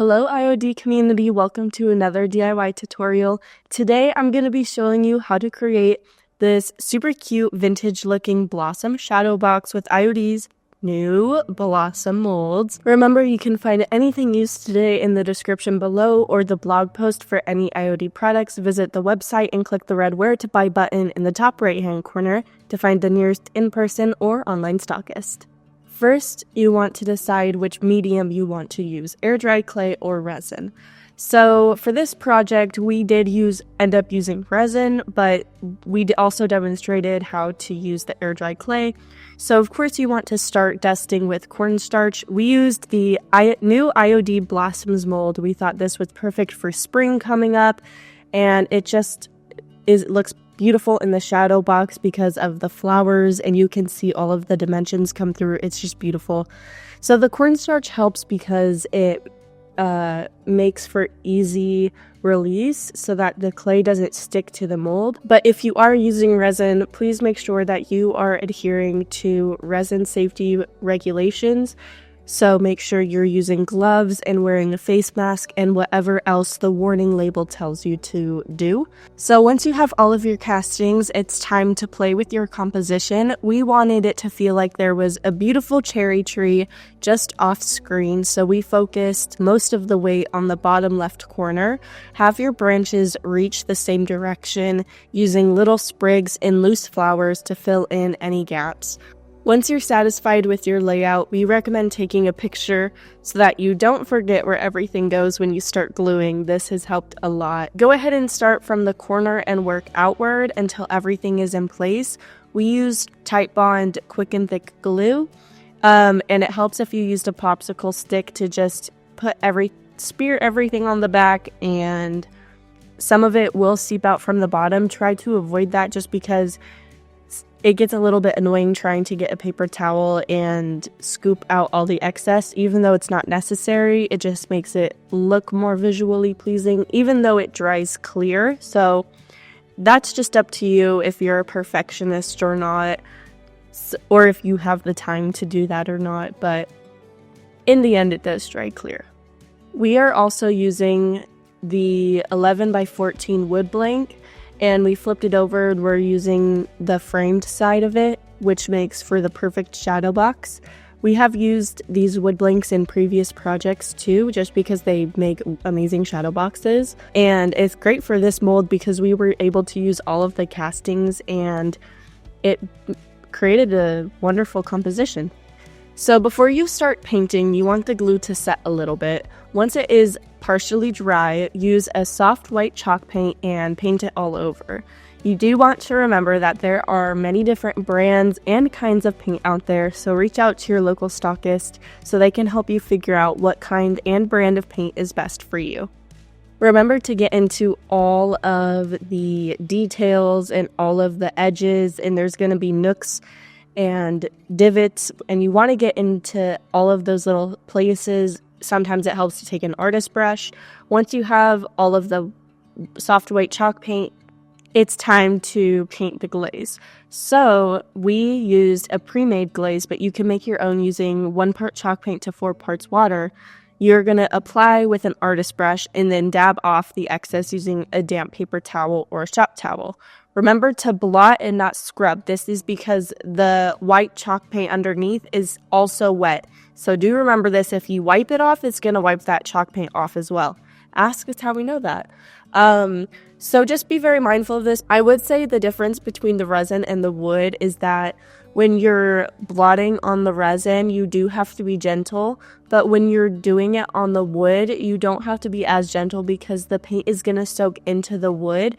Hello IOD community, welcome to another DIY tutorial. Today I'm going to be showing you how to create this super cute vintage looking blossom shadow box with IOD's new Blossom Molds. Remember, you can find anything used today in the description below or the blog post for any IOD products. Visit the website and click the red Where to Buy button in the top right hand corner to find the nearest in-person or online stockist. First, you want to decide which medium you want to use, air-dried clay or resin. So for this project, we did end up using resin, but we also demonstrated how to use the air-dried clay. So of course you want to start dusting with cornstarch. We used the new IOD Blossoms Mould. We thought this was perfect for spring coming up, and it looks beautiful in the shadow box because of the flowers, and you can see all of the dimensions come through. It's just beautiful. So the cornstarch helps because it makes for easy release so that the clay doesn't stick to the mold. But if you are using resin, please make sure that you are adhering to resin safety regulations. So make sure you're using gloves and wearing a face mask and whatever else the warning label tells you to do. So once you have all of your castings, it's time to play with your composition. We wanted it to feel like there was a beautiful cherry tree just off screen, so we focused most of the weight on the bottom left corner. Have your branches reach the same direction using little sprigs and loose flowers to fill in any gaps. Once you're satisfied with your layout, we recommend taking a picture so that you don't forget where everything goes when you start gluing. This has helped a lot. Go ahead and start from the corner and work outward until everything is in place. We used Titebond Quick and Thick glue, and it helps if you used a popsicle stick to just spear everything on the back, and some of it will seep out from the bottom. Try to avoid that just because it gets a little bit annoying trying to get a paper towel and scoop out all the excess. Even though it's not necessary, it just makes it look more visually pleasing, even though it dries clear. So that's just up to you if you're a perfectionist or not, or if you have the time to do that or not. But in the end, it does dry clear. We are also using the 11 by 14 wood blank, and we flipped it over and we're using the framed side of it, which makes for the perfect shadow box. We have used these wood blanks in previous projects too, just because they make amazing shadow boxes. And it's great for this mold because we were able to use all of the castings and it created a wonderful composition. So before you start painting, you want the glue to set a little bit. Once it is partially dry, use a soft white chalk paint and paint it all over. You do want to remember that there are many different brands and kinds of paint out there, so reach out to your local stockist so they can help you figure out what kind and brand of paint is best for you. Remember to get into all of the details and all of the edges, and there's going to be nooks and divots, and you want to get into all of those little places. Sometimes it helps to take an artist brush. Once you have all of the soft white chalk paint, it's time to paint the glaze. So we used a pre-made glaze, but you can make your own using 1 part chalk paint to 4 parts water. You're going to apply with an artist brush and then dab off the excess using a damp paper towel or a shop towel. Remember to blot and not scrub. This is because the white chalk paint underneath is also wet. So do remember this. If you wipe it off, it's going to wipe that chalk paint off as well. Ask us how we know that. So just be very mindful of this. I would say the difference between the resin and the wood is that when you're blotting on the resin, you do have to be gentle. But when you're doing it on the wood, you don't have to be as gentle because the paint is going to soak into the wood.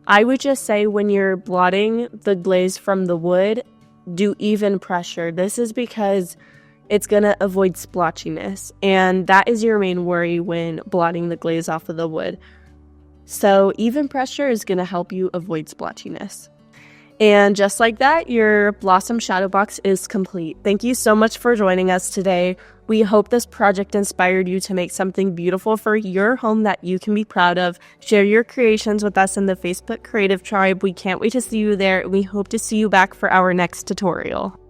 I would just say when you're blotting the glaze from the wood, do even pressure. This is because it's going to avoid splotchiness, and that is your main worry when blotting the glaze off of the wood. So even pressure is going to help you avoid splotchiness. And just like that, your Blossom Shadow Box is complete. Thank you so much for joining us today. We hope this project inspired you to make something beautiful for your home that you can be proud of. Share your creations with us in the Facebook Creative Tribe. We can't wait to see you there. We hope to see you back for our next tutorial.